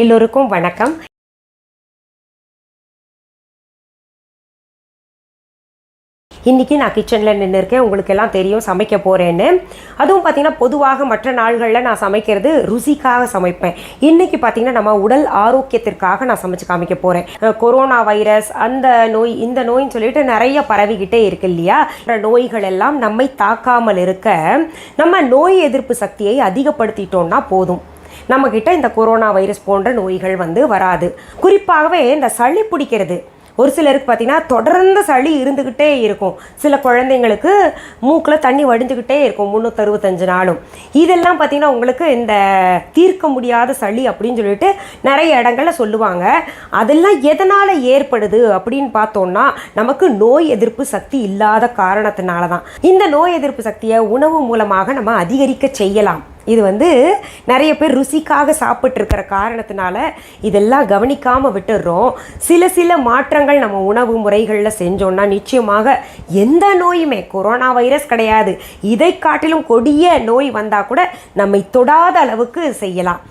எல்லோருக்கும் வணக்கம். இன்றைக்கி நான் கிச்சனில் நின்று இருக்கேன். உங்களுக்கு எல்லாம் தெரியும் சமைக்க போகிறேன்னு. அதுவும் பார்த்திங்கன்னா பொதுவாக மற்ற நாள்களில் நான் சமைக்கிறது ருசிக்காக சமைப்பேன். இன்றைக்கி பார்த்திங்கன்னா நம்ம உடல் ஆரோக்கியத்திற்காக நான் சமைச்சு காமிக்க போகிறேன். கொரோனா வைரஸ் அந்த நோய் இந்த நோயின்னு சொல்லிட்டு நிறைய பரவிக்கிட்டே இருக்கு இல்லையா? நோய்கள் எல்லாம் நம்மை தாக்காமல் இருக்க நம்ம நோய் எதிர்ப்பு சக்தியை அதிகப்படுத்திட்டோம்னா போதும், நம்மக்கிட்ட இந்த கொரோனா வைரஸ் போன்ற நோய்கள் வராது. குறிப்பாகவே இந்த சளி பிடிக்கிறது ஒரு சிலருக்கு பார்த்திங்கன்னா தொடர்ந்து சளி இருந்துக்கிட்டே இருக்கும். சில குழந்தைங்களுக்கு மூக்கில் தண்ணி வடிஞ்சுக்கிட்டே இருக்கும் 365 நாளும். இதெல்லாம் பார்த்திங்கன்னா உங்களுக்கு இந்த தீர்க்க முடியாத சளி அப்படின்னு சொல்லிட்டு நிறைய இடங்களில் சொல்லுவாங்க. அதெல்லாம் எதனால் ஏற்படுது அப்படின்னு பார்த்தோன்னா நமக்கு நோய் எதிர்ப்பு சக்தி இல்லாத காரணத்தினால தான். இந்த நோய் எதிர்ப்பு சக்தியை உணவு மூலமாக நம்ம அதிகரிக்க செய்யலாம். இது நிறைய பேர் ருசிக்காக சாப்பிட்ருக்கிற காரணத்தினால இதெல்லாம் கவனிக்காமல் விட்டுடுறோம். சில மாற்றங்கள் நம்ம உணவு முறைகளில் செஞ்சோன்னா நிச்சயமாக எந்த நோயுமே, கொரோனா வைரஸ் கிடையாது, இதை காட்டிலும் கொடிய நோய் வந்தால் கூட நம்மை தொடாத அளவுக்கு செய்யலாம்.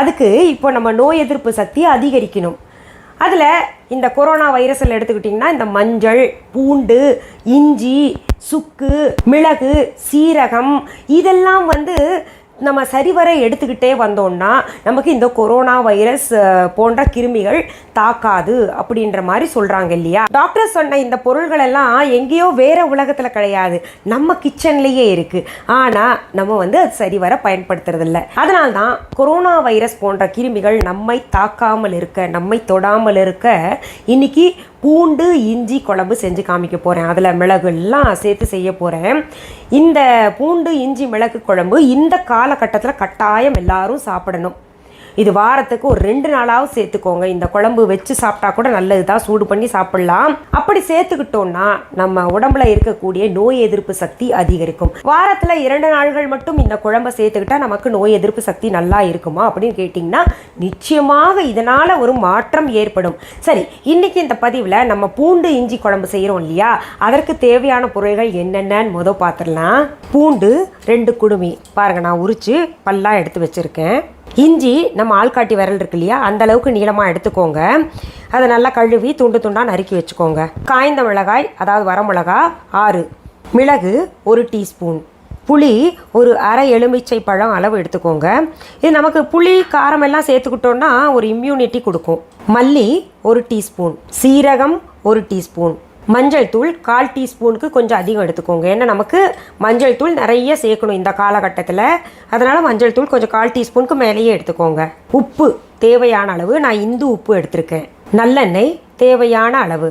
அதுக்கு இப்போ நம்ம நோய் எதிர்ப்பு சக்தியை அதிகரிக்கணும். அதில் இந்த கொரோனா வைரஸில் எடுத்துக்கிட்டிங்கன்னா இந்த மஞ்சள், பூண்டு, இஞ்சி, சுக்கு, மிளகு, சீரகம் இதெல்லாம் நம்ம சரிவர எடுத்துக்கிட்டே வந்தோம்னா நமக்கு இந்த கொரோனா வைரஸ் போன்ற கிருமிகள் தாக்காது அப்படின்ற மாதிரி சொல்கிறாங்க இல்லையா? டாக்டர் சொன்ன இந்த பொருள்கள் எல்லாம் எங்கேயோ வேறு உலகத்தில் கிடையாது, நம்ம கிச்சன்லேயே இருக்குது. ஆனால் நம்ம அது சரிவர பயன்படுத்துறதில்ல. அதனால்தான் கொரோனா வைரஸ் போன்ற கிருமிகள் நம்மை தாக்காமல் இருக்க, நம்மை தொடாமல் இருக்க இன்னைக்கு பூண்டு இஞ்சி குழம்பு செஞ்சு காமிக்க போகிறேன். அதில் மிளகு எல்லாம் சேர்த்து செய்ய போகிறேன். இந்த பூண்டு இஞ்சி மிளகு குழம்பு இந்த காலகட்டத்தில் கட்டாயம் எல்லாரும் சாப்பிடணும். இது வாரத்துக்கு ஒரு 2 நாளாவது சேர்த்துக்கோங்க. இந்த குழம்பு வச்சு சாப்பிட்டா கூட நல்லது தான், சூடு பண்ணி சாப்பிடலாம். அப்படி சேர்த்துக்கிட்டோம்னா நம்ம உடம்புல இருக்கக்கூடிய நோய் எதிர்ப்பு சக்தி அதிகரிக்கும். வாரத்தில் 2 நாள்கள் மட்டும் இந்த குழம்பை சேர்த்துக்கிட்டா நமக்கு நோய் எதிர்ப்பு சக்தி நல்லா இருக்குமா அப்படின்னு கேட்டிங்கன்னா நிச்சயமாக இதனால் ஒரு மாற்றம் ஏற்படும். சரி, இன்றைக்கி இந்த பதிவில் நம்ம பூண்டு இஞ்சி குழம்பு செய்கிறோம் இல்லையா? அதற்கு தேவையான பொருள்கள் என்னென்னு பார்த்துடலாம். பூண்டு 2 குடுமி பாருங்கள், நான் உரித்து பல்லாக எடுத்து வச்சுருக்கேன். இஞ்சி நம்ம ஆள்காட்டி விரல் இருக்கு இல்லையா, அந்த அளவுக்கு நீளமாக எடுத்துக்கோங்க. அதை நல்லா கழுவி துண்டு துண்டாக நறுக்கி வச்சுக்கோங்க. காய்ந்த மிளகாய் அதாவது வரமிளகா 6, மிளகு 1 டீஸ்பூன், புளி ஒரு அரை எலுமிச்சை பழம் அளவு எடுத்துக்கோங்க. இது நமக்கு புளி காரம் எல்லாம் சேர்த்துக்கிட்டோன்னா ஒரு இம்யூனிட்டி கொடுக்கும். மல்லி 1 டீஸ்பூன், சீரகம் 1 டீஸ்பூன், மஞ்சள் தூள் 1/4 டீஸ்பூனுக்கு கொஞ்சம் அதிகம் எடுத்துக்கோங்க. ஏன்னா நமக்கு மஞ்சள் தூள் நிறைய சேர்க்கணும் இந்த காலகட்டத்தில். அதனால் மஞ்சள் தூள் கொஞ்சம் 1/4 டீஸ்பூனுக்கு மேலேயே எடுத்துக்கோங்க. உப்பு தேவையான அளவு, நான் இந்து உப்பு எடுத்திருக்கேன். நல்லெண்ணெய் தேவையான அளவு.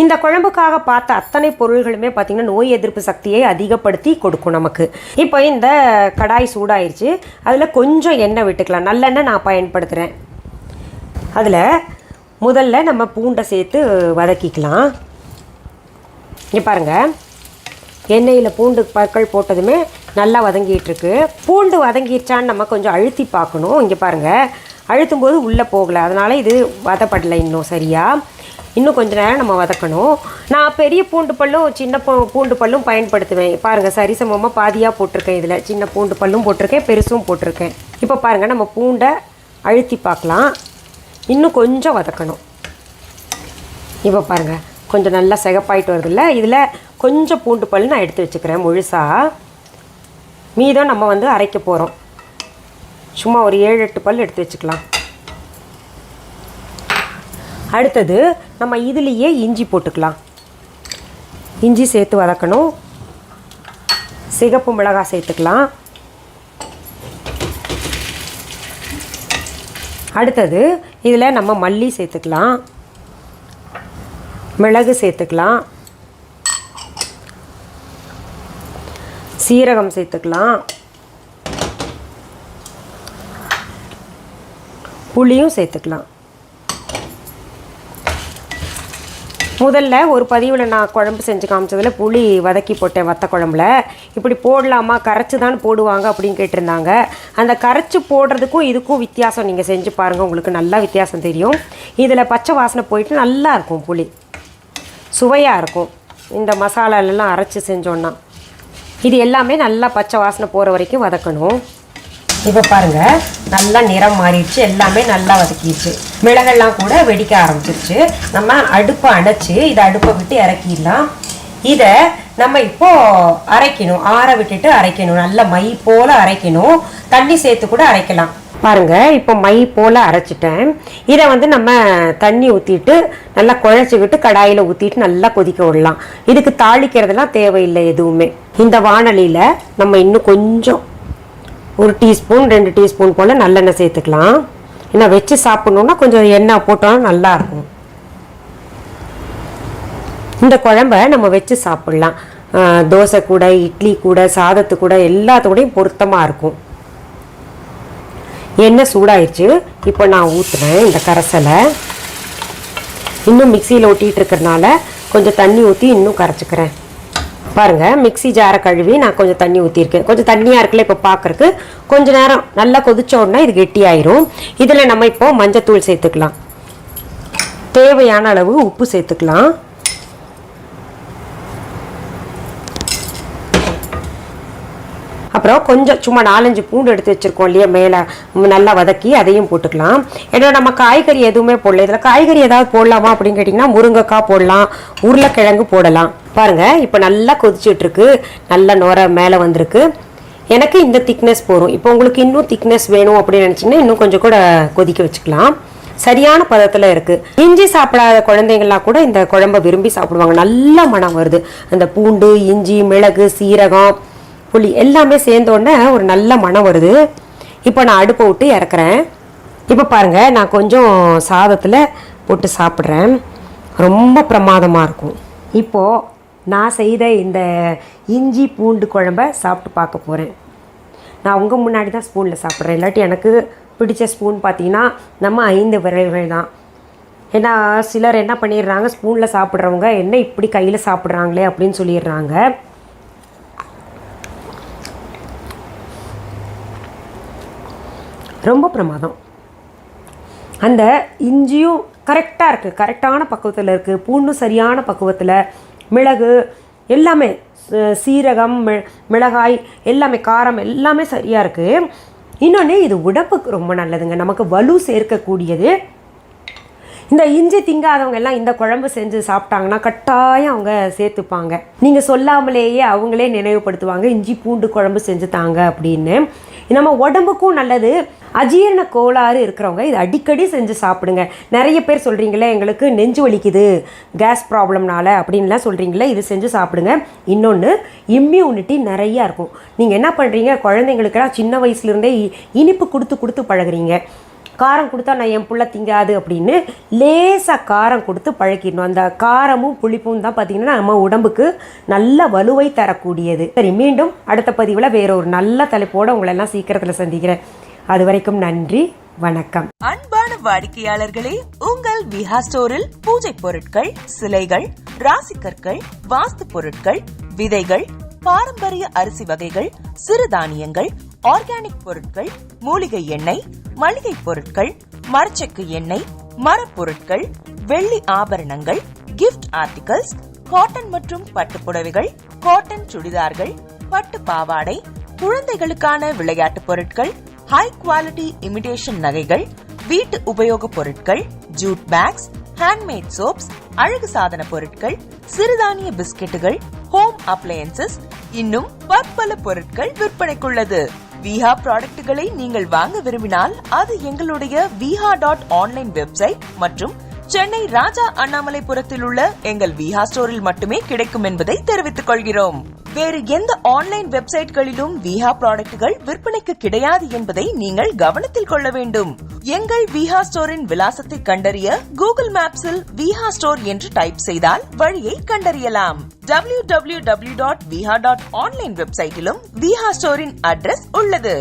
இந்த குழம்புக்காக பார்த்த அத்தனை பொருள்களுமே பார்த்திங்கன்னா நோய் எதிர்ப்பு சக்தியை அதிகப்படுத்தி கொடுக்கும் நமக்கு. இப்போ இந்த கடாய் சூடாயிருச்சு, அதில் கொஞ்சம் எண்ணெய் விட்டுக்கலாம். நல்லெண்ணெய் நான் பயன்படுத்துகிறேன். அதில் முதல்ல நம்ம பூண்டை சேர்த்து வதக்கிக்கலாம். இங்கே பாருங்கள், எண்ணெயில் பூண்டு பற்கள் போட்டதுமே நல்லா வதங்கிட்டுருக்கு. பூண்டு வதங்கிடுச்சான்னு நம்ம கொஞ்சம் அழுத்தி பார்க்கணும். இங்கே பாருங்கள், அழுத்தும் போது உள்ளே போகலை, அதனால் இது வதப்படலை இன்னும் சரியாக. இன்னும் கொஞ்சம் நேரம் நம்ம வதக்கணும். நான் பெரிய பூண்டு பல்லும் சின்ன பூண்டு பல்லும் பயன்படுத்துவேன். பாருங்கள், சரிசமமாக பாதியாக போட்டிருக்கேன். இதில் சின்ன பூண்டு பல்லும் போட்டிருக்கேன், பெருசும் போட்டிருக்கேன். இப்போ பாருங்கள், நம்ம பூண்டை அழுத்தி பார்க்கலாம். இன்னும் கொஞ்சம் வதக்கணும். இப்போ பாருங்கள், கொஞ்சம் நல்லா சிகப்பாயிட்டு வருதில்ல. இதில் கொஞ்சம் பூண்டு பல் நான் எடுத்து வச்சுக்கிறேன் முழுசாக. மீதம் நம்ம அரைக்க போகிறோம். சும்மா ஒரு 7-8 பல் எடுத்து வச்சுக்கலாம். அடுத்தது நம்ம இதுலேயே இஞ்சி போட்டுக்கலாம். இஞ்சி சேர்த்து வதக்கணும். சிகப்பு மிளகாய் சேர்த்துக்கலாம். அடுத்தது இதில் நம்ம மல்லி சேர்த்துக்கலாம், மிளகு சேர்த்துக்கலாம், சீரகம் சேர்த்துக்கலாம், புளியும் சேர்த்துக்கலாம். முதல்ல ஒரு பதிவில் நான் குழம்பு செஞ்சு காமிச்சதில் புளி வதக்கி போட்டேன் வத்த குழம்புல. இப்படி போடலாமா, கரைச்சி தான் போடுவாங்க அப்படின்னு கேட்டிருந்தாங்க. அந்த கரைச்சி போடுறதுக்கும் இதுக்கும் வித்தியாசம் நீங்கள் செஞ்சு பாருங்கள், உங்களுக்கு நல்லா வித்தியாசம் தெரியும். இதில் பச்சை வாசனை போயிட்டு நல்லா இருக்கும், புளி சுவையாக இருக்கும். இந்த மசாலாலெல்லாம் அரைச்சி செஞ்சோன்னா இது எல்லாமே நல்லா பச்சை வாசனை போகிற வரைக்கும் வதக்கணும். இப்போ பாருங்க நல்லா நிறம் மாறிடுச்சு, எல்லாமே நல்லா வதக்கிடுச்சு, மிளகெல்லாம் கூட வெடிக்க ஆரம்பிச்சிருச்சு. நம்ம அடுப்பை அணைச்சு இதை அடுப்பை விட்டு இறக்கிடலாம். இதை நம்ம இப்போ அரைக்கணும், ஆற விட்டுட்டு அரைக்கணும், நல்ல மை போல அரைக்கணும், தண்ணி சேர்த்து கூட அரைக்கலாம். பாருங்க இப்போ மை போல அரைச்சிட்டேன். இதை நம்ம தண்ணி ஊற்றிட்டு நல்லா குழைச்சி விட்டு கடாயில் ஊற்றிட்டு நல்லா கொதிக்க விடலாம். இதுக்கு தாளிக்கிறதுலாம் தேவையில்லை எதுவுமே. இந்த வாணலியில் நம்ம இன்னும் கொஞ்சம் 1 டீஸ்பூன் 2 டீஸ்பூன் போல் நல்லெண்ணெய் சேர்த்துக்கலாம். ஏன்னா வச்சு சாப்பிட்ணுன்னா கொஞ்சம் எண்ணெய் போட்டோம்னா நல்லாயிருக்கும். இந்த குழம்ப நம்ம வச்சு சாப்பிட்லாம், தோசை கூட, இட்லி கூட, சாதத்து கூட, எல்லாத்துக்கூடையும் பொருத்தமாக இருக்கும். எண்ணெய் சூடாயிடுச்சு, இப்போ நான் ஊற்றுறேன் இந்த கரைசலை. இன்னும் மிக்சியில் ஒட்டிகிட்டு இருக்கிறதுனால கொஞ்சம் தண்ணி ஊற்றி இன்னும் கரைச்சிக்கிறேன். பாருங்கள் மிக்சி ஜாரை கழுவி நான் கொஞ்சம் தண்ணி ஊற்றிருக்கேன். கொஞ்சம் தண்ணியாக இருக்குல்ல, இப்போ பார்க்குறக்கு கொஞ்சம் நேரம் நல்லா கொதிச்ச உடனே இது கெட்டியாயிரும். இதில் நம்ம இப்போ மஞ்சத்தூள் சேர்த்துக்கலாம், தேவையான அளவு உப்பு சேர்த்துக்கலாம். அப்புறம் கொஞ்சம் சும்மா 4-5 பூண்டு எடுத்து வச்சுருக்கோம் இல்லையா, மேலே நல்லா வதக்கி அதையும் போட்டுக்கலாம். ஏன்னா நம்ம காய்கறி எதுவுமே போடல. இதில் காய்கறி ஏதாவது போடலாமா அப்படின்னு கேட்டிங்கன்னா முருங்கைக்காய் போடலாம், உருளைக்கிழங்கு போடலாம். பாருங்கள் இப்போ நல்லா கொதிச்சுட்ருக்கு, நல்ல நுர மேலே வந்திருக்கு. எனக்கு இந்த திக்னஸ் போகும். இப்போ உங்களுக்கு இன்னும் திக்னஸ் வேணும் அப்படின்னு நினச்சிங்கன்னா இன்னும் கொஞ்சம் கூட கொதிக்க வச்சுக்கலாம். சரியான பதத்தில் இருக்குது. இஞ்சி சாப்பிடாத குழந்தைங்கள்லாம் கூட இந்த குழம்பை விரும்பி சாப்பிடுவாங்க. நல்ல மனம் வருது, அந்த பூண்டு, இஞ்சி, மிளகு, சீரகம், புளி எல்லாமே சேர்ந்தோடனே ஒரு நல்ல மனம் வருது. இப்போ நான் அடுப்பை விட்டு இறக்குறேன். இப்போ பாருங்கள் நான் கொஞ்சம் சாதத்தில் போட்டு சாப்பிட்றேன், ரொம்ப பிரமாதமாக இருக்கும். இப்போது நான் செய்த இந்த இஞ்சி பூண்டு குழம்பை சாப்பிட்டு பார்க்க போகிறேன். நான் உங்கள் முன்னாடி தான் ஸ்பூனில் சாப்பிட்றேன். இல்லாட்டி எனக்கு பிடிச்ச ஸ்பூன் பார்த்திங்கன்னா நம்ம 5 விரல்கள் தான். ஏன்னா சிலர் என்ன பண்ணிடுறாங்க, ஸ்பூனில் சாப்பிட்றவங்க என்ன இப்படி கையில் சாப்பிட்றாங்களே அப்படின்னு சொல்லிடுறாங்க. ரொம்ப பிரமாதம். அந்த இஞ்சியும் கரெக்டாக இருக்குது, கரெக்டான பக்குவத்தில் இருக்குது, பூண்டும் சரியான பக்குவத்தில், மிளகு எல்லாமே, சீரகம், மிளகாய் எல்லாமே, காரம் எல்லாமே சரியாக இருக்குது. இன்னொன்று இது உடம்புக்கு ரொம்ப நல்லதுங்க, நமக்கு வலு சேர்க்கக்கூடியது. இந்த இஞ்சி திங்காதவங்க எல்லாம் இந்த குழம்பு செஞ்சு சாப்பிட்டாங்கன்னா கட்டாயம் அவங்க சேர்த்துப்பாங்க. நீங்கள் சொல்லாமலேயே அவங்களே நினைவுபடுத்துவாங்க, இஞ்சி பூண்டு குழம்பு செஞ்சு தாங்க அப்படின்னு. நம்ம உடம்புக்கும் நல்லது. அஜீரண கோளாறு இருக்கிறவங்க இது அடிக்கடி செஞ்சு சாப்பிடுங்க. நிறைய பேர் சொல்கிறீங்களே எங்களுக்கு நெஞ்சு வலிக்குது கேஸ் ப்ராப்ளம்னால அப்படின்லாம் சொல்கிறீங்களே, இது செஞ்சு சாப்பிடுங்க. இன்னொன்று இம்யூனிட்டி நிறையா இருக்கும். நீங்கள் என்ன பண்ணுறீங்க, குழந்தைங்களுக்கெல்லாம் சின்ன வயசுலேருந்தே இனிப்பு கொடுத்து பழகுறீங்க. காரம் கொடுத்தா நான் என் புள்ள திங்காது அப்படின்னு லேசாக காரம் கொடுத்து பழக்கிடணும். அந்த காரமும் புளிப்பும் தான் பார்த்திங்கன்னா நம்ம உடம்புக்கு நல்ல வலுவை தரக்கூடியது. சரி, மீண்டும் அடுத்த பதிவில் வேற ஒரு நல்ல தலைப்போடு உங்களெல்லாம் சீக்கிரத்தில் சந்திக்கிறேன். அது வரைக்கும் நன்றி, வணக்கம். அன்பான வாடிக்கையாளர்களே, உங்கள் விஹா ஸ்டோரில் பூஜை பொருட்கள், சிலைகள், ராசிக்கற்கள், வாஸ்து பொருட்கள், விதைகள், பாரம்பரிய அரிசி வகைகள், சிறுதானியங்கள், ஆர்கானிக் பொருட்கள், மூலிகை எண்ணெய், மளிகை பொருட்கள், மரச்செக்கு எண்ணெய், மரப்பொருட்கள், வெள்ளி ஆபரணங்கள், கிஃப்ட் ஆர்டிகல்ஸ், காட்டன் மற்றும் பட்டு புடவைகள், காட்டன் சுடிதார்கள், பட்டு பாவாடை, குழந்தைகளுக்கான விளையாட்டு பொருட்கள், ஹை குவாலிட்டி இமிடேஷன் நகைகள், வீட்டு உபயோக பொருட்கள், ஜூட் பேக்ஸ், ஹேண்ட்மேட் சோப்ஸ், அழகு சாதன பொருட்கள், சிறுதானிய பிஸ்கெட்டுகள், ஹோம் அப்ளையன்சஸ், இன்னும் பற்பல பொருட்கள் விற்பனைக்குள்ளது. விஹா ப்ராடக்ட்களை நீங்கள் வாங்க விரும்பினால் அது எங்களுடைய viha.online வெப்சைட் மற்றும் சென்னை ராஜா அண்ணாமலைபுரத்தில் உள்ள எங்கள் விஹா ஸ்டோரில் மட்டுமே கிடைக்கும் என்பதை தெரிவித்துக் கொள்கிறோம். வேறு எந்த ஆன்லைன் வெப்சைட்களிலும் விஹா ப்ராடக்ட்கள் விற்பனைக்கு கிடையாது என்பதை நீங்கள் கவனத்தில் கொள்ள வேண்டும். எங்கள் விஹா ஸ்டோரின் விலாசத்தை கண்டறிய கூகுள் மேப்ஸில் விஹா ஸ்டோர் என்று டைப் செய்தால் வழியை கண்டறியலாம். www.viha.online வெப்சைட்டிலும் விஹா ஸ்டோரின் அட்ரஸ் உள்ளது.